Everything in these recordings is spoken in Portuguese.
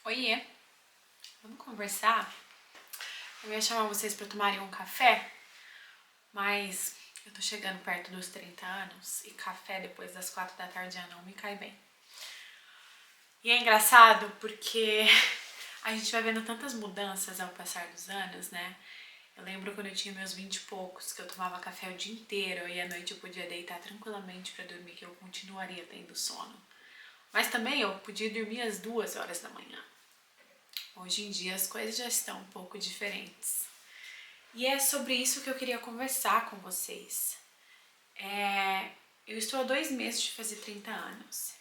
Oiê, vamos conversar? Eu ia chamar vocês para tomarem um café, mas eu tô chegando perto dos 30 anos e café depois das 4 da tarde já não me cai bem. E é engraçado porque a gente vai vendo tantas mudanças ao passar dos anos, né? Eu lembro quando eu tinha meus 20 e poucos, que eu tomava café o dia inteiro e à noite eu podia deitar tranquilamente para dormir, que eu continuaria tendo sono. Mas também eu podia dormir às 2 horas da manhã. Hoje em dia as coisas já estão um pouco diferentes. E é sobre isso que eu queria conversar com vocês. Eu estou há 2 meses de fazer 30 anos.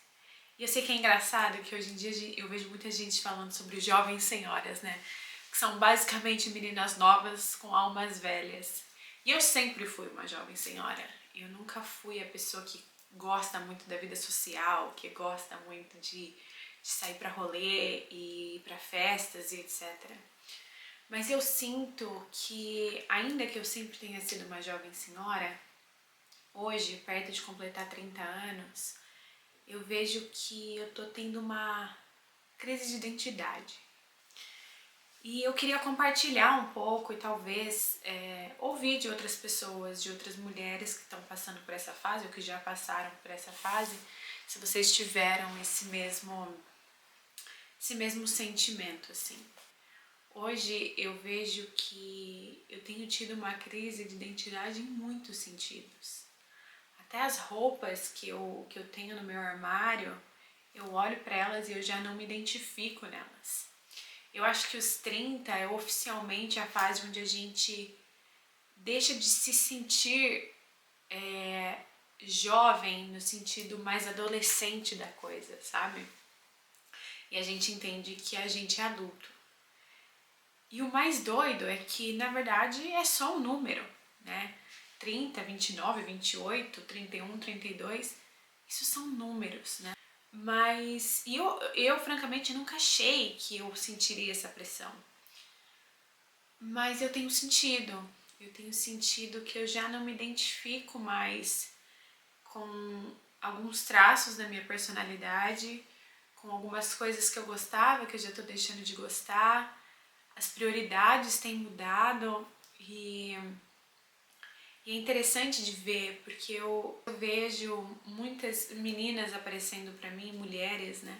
E eu sei que é engraçado que hoje em dia eu vejo muita gente falando sobre jovens senhoras, né? Que são basicamente meninas novas com almas velhas. E eu sempre fui uma jovem senhora. Eu nunca fui a pessoa que gosta muito da vida social, que gosta muito de sair pra rolê e ir pra festas e etc. Mas eu sinto que, ainda que eu sempre tenha sido uma jovem senhora, hoje, perto de completar 30 anos, eu vejo que eu tô tendo uma crise de identidade. E eu queria compartilhar um pouco e talvez ouvir de outras pessoas, de outras mulheres que estão passando por essa fase ou que já passaram por essa fase, se vocês tiveram esse mesmo sentimento, assim. Hoje eu vejo que eu tenho tido uma crise de identidade em muitos sentidos. Até as roupas que eu tenho no meu armário, eu olho para elas e eu já não me identifico nelas. Eu acho que os 30 é oficialmente a fase onde a gente deixa de se sentir jovem no sentido mais adolescente da coisa, sabe? E a gente entende que a gente é adulto. E o mais doido é que, na verdade, é só um número, né? 30, 29, 28, 31, 32, isso são números, né? Mas eu francamente nunca achei que eu sentiria essa pressão. Mas eu tenho sentido que eu já não me identifico mais com alguns traços da minha personalidade, com algumas coisas que eu gostava, que eu já tô deixando de gostar. As prioridades têm mudado e é interessante de ver, porque eu vejo muitas meninas aparecendo pra mim, mulheres, né?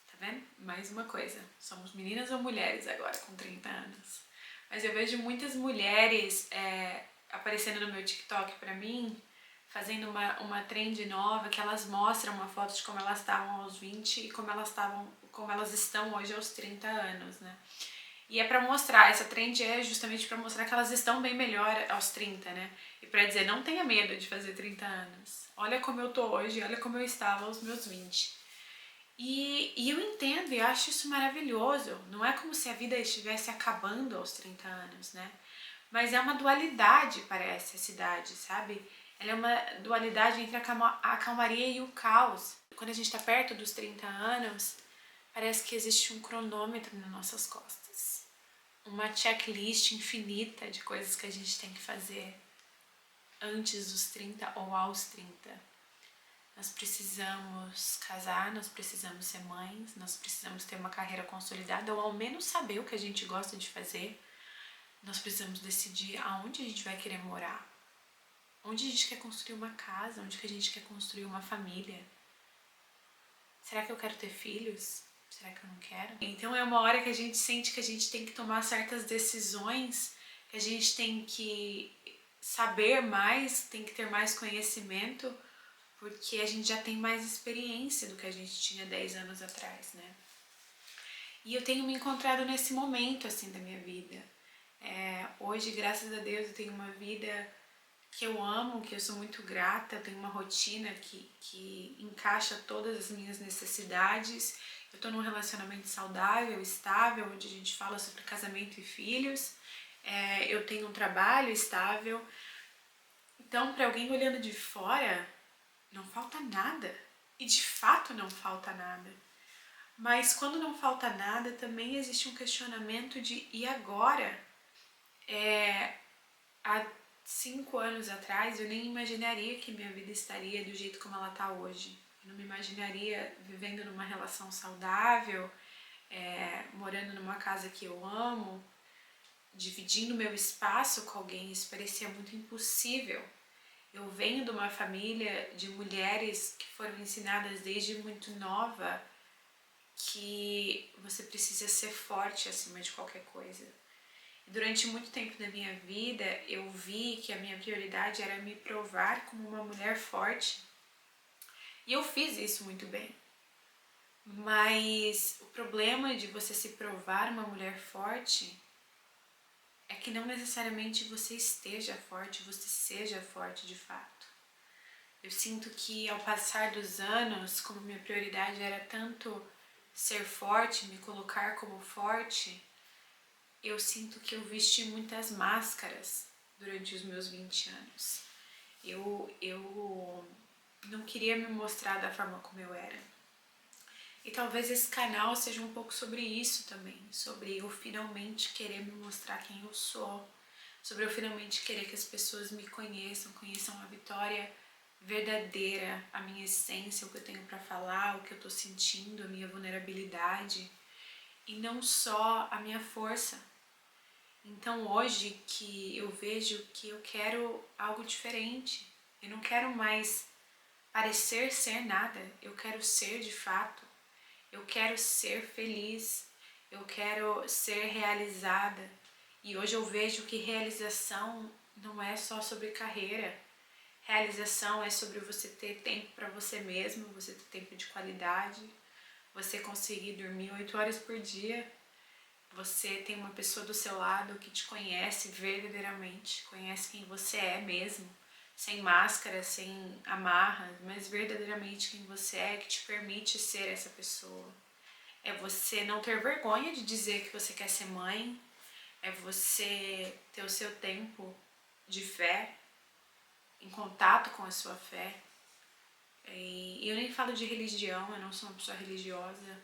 Tá vendo? Mais uma coisa, somos meninas ou mulheres agora com 30 anos. Mas eu vejo muitas mulheres aparecendo no meu TikTok pra mim, fazendo uma trend nova, que elas mostram uma foto de como elas estavam aos 20 e como elas estão hoje aos 30 anos, né? E é pra mostrar, essa trend é justamente pra mostrar que elas estão bem melhor aos 30, né? E pra dizer, não tenha medo de fazer 30 anos. Olha como eu tô hoje, olha como eu estava aos meus 20. E eu entendo e acho isso maravilhoso. Não é como se a vida estivesse acabando aos 30 anos, né? Mas é uma dualidade, parece, essa idade, sabe? Ela é uma dualidade entre a calmaria e o caos. Quando a gente tá perto dos 30 anos, parece que existe um cronômetro nas nossas costas. Uma checklist infinita de coisas que a gente tem que fazer antes dos 30 ou aos 30. Nós precisamos casar, nós precisamos ser mães, nós precisamos ter uma carreira consolidada ou ao menos saber o que a gente gosta de fazer. Nós precisamos decidir aonde a gente vai querer morar, onde a gente quer construir uma casa, onde que a gente quer construir uma família. Será que eu quero ter filhos? Será que eu não quero? Então é uma hora que a gente sente que a gente tem que tomar certas decisões, que a gente tem que saber mais, tem que ter mais conhecimento, porque a gente já tem mais experiência do que a gente tinha 10 anos atrás, né? E eu tenho me encontrado nesse momento, assim, da minha vida. Hoje, graças a Deus, eu tenho uma vida que eu amo, que eu sou muito grata, eu tenho uma rotina que encaixa todas as minhas necessidades. Eu tô num relacionamento saudável, estável, onde a gente fala sobre casamento e filhos. Eu tenho um trabalho estável. Então, para alguém olhando de fora, não falta nada. E de fato não falta nada. Mas quando não falta nada, também existe um questionamento de e agora? Há 5 anos atrás eu nem imaginaria que minha vida estaria do jeito como ela está hoje. Eu não me imaginaria vivendo numa relação saudável, morando numa casa que eu amo, dividindo meu espaço com alguém, isso parecia muito impossível. Eu venho de uma família de mulheres que foram ensinadas desde muito nova que você precisa ser forte acima de qualquer coisa. E durante muito tempo da minha vida, eu vi que a minha prioridade era me provar como uma mulher forte. E eu fiz isso muito bem. Mas o problema de você se provar uma mulher forte é que não necessariamente você esteja forte, você seja forte de fato. Eu sinto que ao passar dos anos, como minha prioridade era tanto ser forte, me colocar como forte, eu sinto que eu vesti muitas máscaras durante os meus 20 anos. Eu não queria me mostrar da forma como eu era. E talvez esse canal seja um pouco sobre isso também, sobre eu finalmente querer me mostrar quem eu sou, sobre eu finalmente querer que as pessoas me conheçam, conheçam a Vitória verdadeira, a minha essência, o que eu tenho para falar, o que eu tô sentindo, a minha vulnerabilidade e não só a minha força. Então hoje que eu vejo que eu quero algo diferente, eu não quero mais parecer ser nada, eu quero ser de fato, eu quero ser feliz, eu quero ser realizada. E hoje eu vejo que realização não é só sobre carreira, realização é sobre você ter tempo para você mesmo, você ter tempo de qualidade, você conseguir dormir 8 horas por dia, você tem uma pessoa do seu lado que te conhece verdadeiramente, conhece quem você é mesmo, sem máscara, sem amarras, mas verdadeiramente quem você é, que te permite ser essa pessoa. É você não ter vergonha de dizer que você quer ser mãe, é você ter o seu tempo de fé, em contato com a sua fé. E eu nem falo de religião, eu não sou uma pessoa religiosa,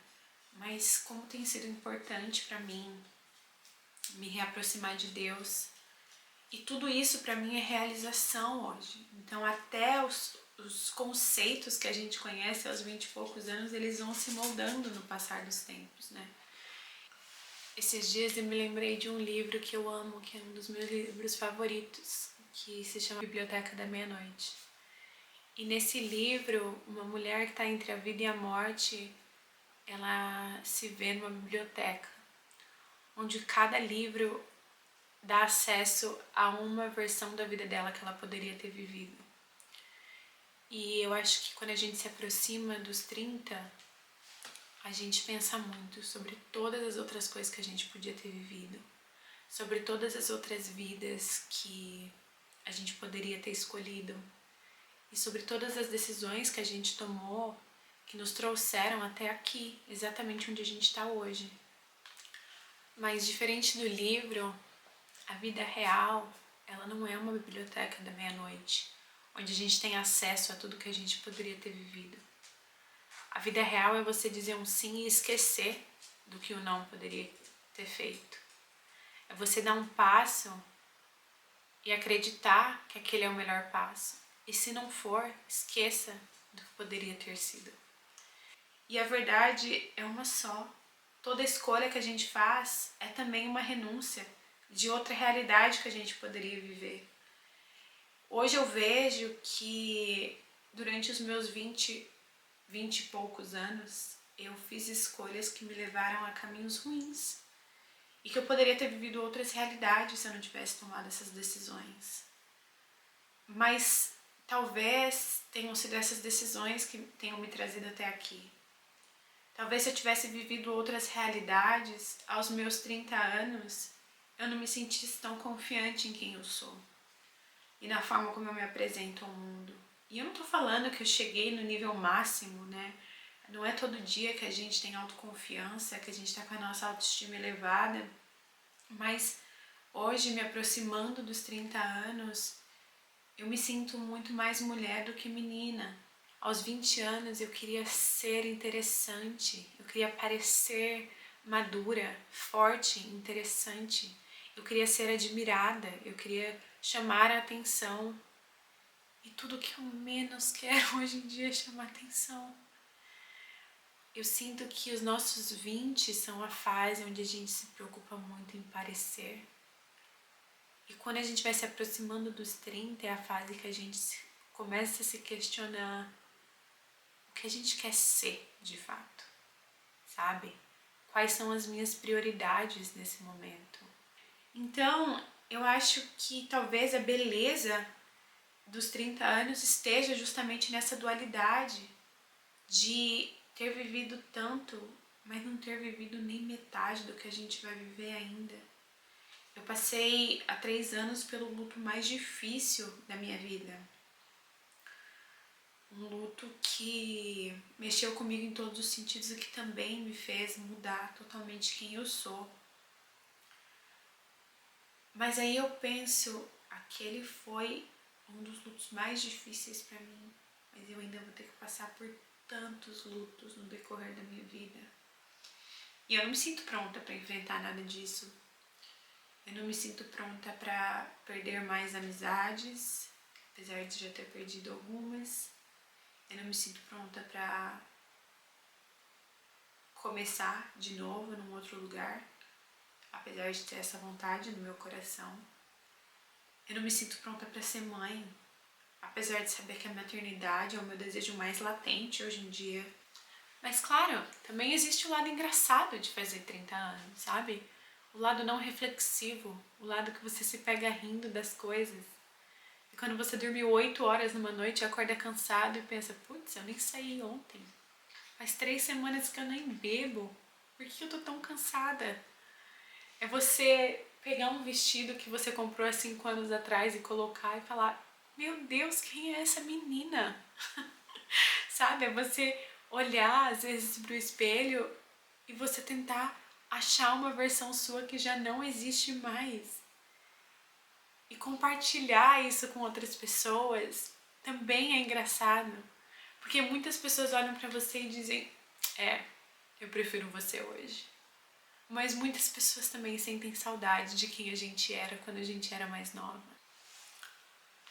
mas como tem sido importante para mim me reaproximar de Deus. E tudo isso para mim é realização hoje. Então até os conceitos que a gente conhece aos 20 e poucos anos, eles vão se moldando no passar dos tempos, né? Esses dias eu me lembrei de um livro que eu amo, que é um dos meus livros favoritos, que se chama Biblioteca da Meia-Noite. E nesse livro, uma mulher que está entre a vida e a morte, ela se vê numa biblioteca, onde cada livro dá acesso a uma versão da vida dela que ela poderia ter vivido. E eu acho que quando a gente se aproxima dos 30, a gente pensa muito sobre todas as outras coisas que a gente podia ter vivido, sobre todas as outras vidas que a gente poderia ter escolhido e sobre todas as decisões que a gente tomou que nos trouxeram até aqui, exatamente onde a gente está hoje. Mas diferente do livro, a vida real, ela não é uma biblioteca da meia-noite, onde a gente tem acesso a tudo que a gente poderia ter vivido. A vida real é você dizer um sim e esquecer do que o não poderia ter feito. É você dar um passo e acreditar que aquele é o melhor passo. E se não for, esqueça do que poderia ter sido. E a verdade é uma só. Toda escolha que a gente faz é também uma renúncia de outra realidade que a gente poderia viver. Hoje eu vejo que durante os meus 20 e poucos anos, eu fiz escolhas que me levaram a caminhos ruins. E que eu poderia ter vivido outras realidades se eu não tivesse tomado essas decisões. Mas talvez tenham sido essas decisões que tenham me trazido até aqui. Talvez se eu tivesse vivido outras realidades, aos meus 30 anos, eu não me sentisse tão confiante em quem eu sou e na forma como eu me apresento ao mundo. E eu não tô falando que eu cheguei no nível máximo, né? Não é todo dia que a gente tem autoconfiança, que a gente tá com a nossa autoestima elevada, mas hoje, me aproximando dos 30 anos, eu me sinto muito mais mulher do que menina. Aos 20 anos eu queria ser interessante, eu queria parecer madura, forte, interessante. Eu queria ser admirada, eu queria chamar a atenção. E tudo que eu menos quero hoje em dia é chamar atenção. eu sinto que os nossos 20 são a fase onde a gente se preocupa muito em parecer. E quando a gente vai se aproximando dos 30, é a fase que a gente começa a se questionar o que a gente quer ser de fato, sabe? Quais são as minhas prioridades nesse momento? Então, eu acho que talvez a beleza dos 30 anos esteja justamente nessa dualidade de ter vivido tanto, mas não ter vivido nem metade do que a gente vai viver ainda. Eu passei há 3 anos pelo luto mais difícil da minha vida. Um luto que mexeu comigo em todos os sentidos e que também me fez mudar totalmente quem eu sou. Mas aí eu penso, aquele foi um dos lutos mais difíceis para mim, mas eu ainda vou ter que passar por tantos lutos no decorrer da minha vida. E eu não me sinto pronta para enfrentar nada disso. Eu não me sinto pronta para perder mais amizades, apesar de já ter perdido algumas. Eu não me sinto pronta para começar de novo num outro lugar, apesar de ter essa vontade no meu coração. Eu não me sinto pronta para ser mãe, apesar de saber que a maternidade é o meu desejo mais latente hoje em dia. Mas claro, também existe o lado engraçado de fazer 30 anos, sabe? O lado não reflexivo, o lado que você se pega rindo das coisas. E quando você dormiu 8 horas numa noite e acorda cansado e pensa, putz, eu nem saí ontem. Faz 3 semanas que eu nem bebo. Por que eu tô tão cansada? É você pegar um vestido que você comprou há 5 anos atrás e colocar e falar, meu Deus, quem é essa menina? Sabe? É você olhar às vezes pro espelho e você tentar achar uma versão sua que já não existe mais. E compartilhar isso com outras pessoas também é engraçado. Porque muitas pessoas olham pra você e dizem, eu prefiro você hoje. Mas muitas pessoas também sentem saudade de quem a gente era quando a gente era mais nova.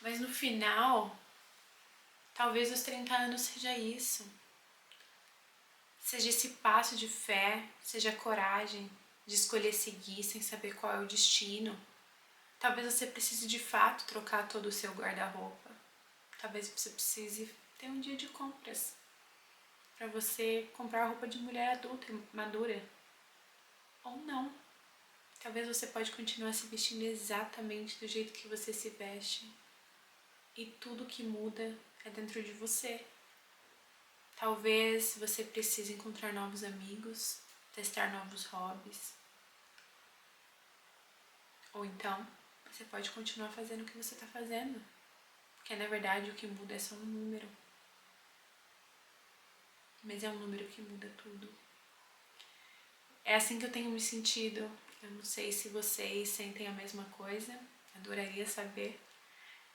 Mas no final, talvez os 30 anos seja isso. Seja esse passo de fé, seja a coragem de escolher seguir sem saber qual é o destino. Talvez você precise de fato trocar todo o seu guarda-roupa. Talvez você precise ter um dia de compras para você comprar roupa de mulher adulta e madura. Ou não. Talvez você pode continuar se vestindo exatamente do jeito que você se veste. E tudo que muda é dentro de você. Talvez você precise encontrar novos amigos, testar novos hobbies. Ou então, você pode continuar fazendo o que você está fazendo. Porque na verdade o que muda é só um número. Mas é um número que muda tudo. É assim que eu tenho me sentido. Eu não sei se vocês sentem a mesma coisa. Adoraria saber.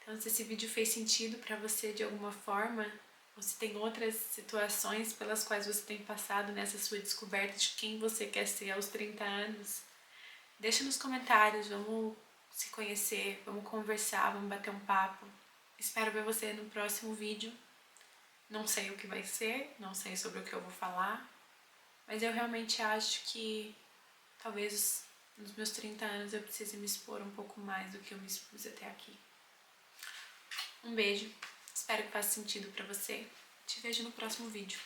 Então, se esse vídeo fez sentido para você de alguma forma, ou se tem outras situações pelas quais você tem passado nessa sua descoberta de quem você quer ser aos 30 anos, deixa nos comentários, vamos se conhecer, vamos conversar, vamos bater um papo. Espero ver você no próximo vídeo. Não sei o que vai ser, não sei sobre o que eu vou falar, mas eu realmente acho que talvez nos meus 30 anos eu precise me expor um pouco mais do que eu me expus até aqui. Um beijo, espero que faça sentido pra você. Te vejo no próximo vídeo.